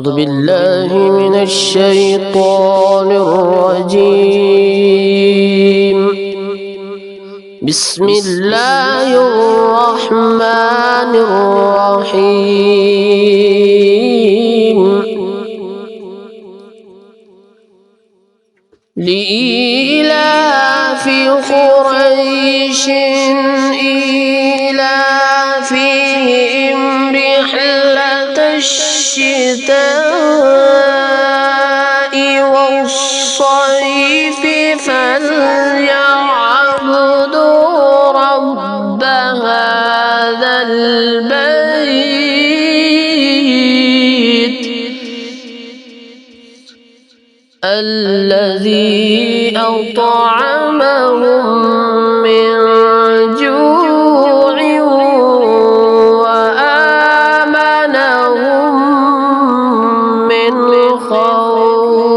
أعوذ بالله من الشيطان الرجيم. بسم الله الرحمن الرحيم. لإيلاف قريش إيلافهم رحلة الشتاء والصيف فليعبدوا رب هذا البيت الذي أطعمهم من جوع وآمنهم من خوف.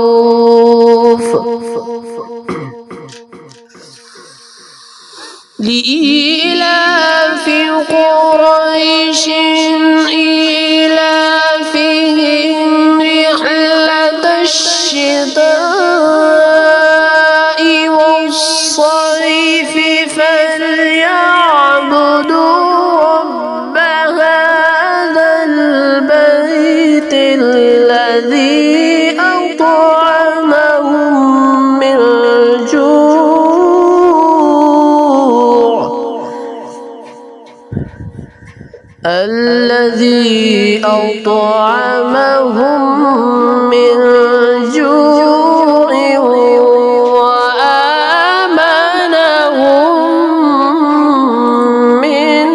لإيلاف قريش إيلافهم رحلة الشتاء والصيف فليعبدوا رب هذا البيت الذي أطعمهم من جوع وآمنهم من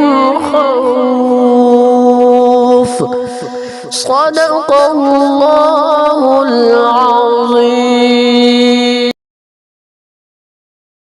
خوف. صدق الله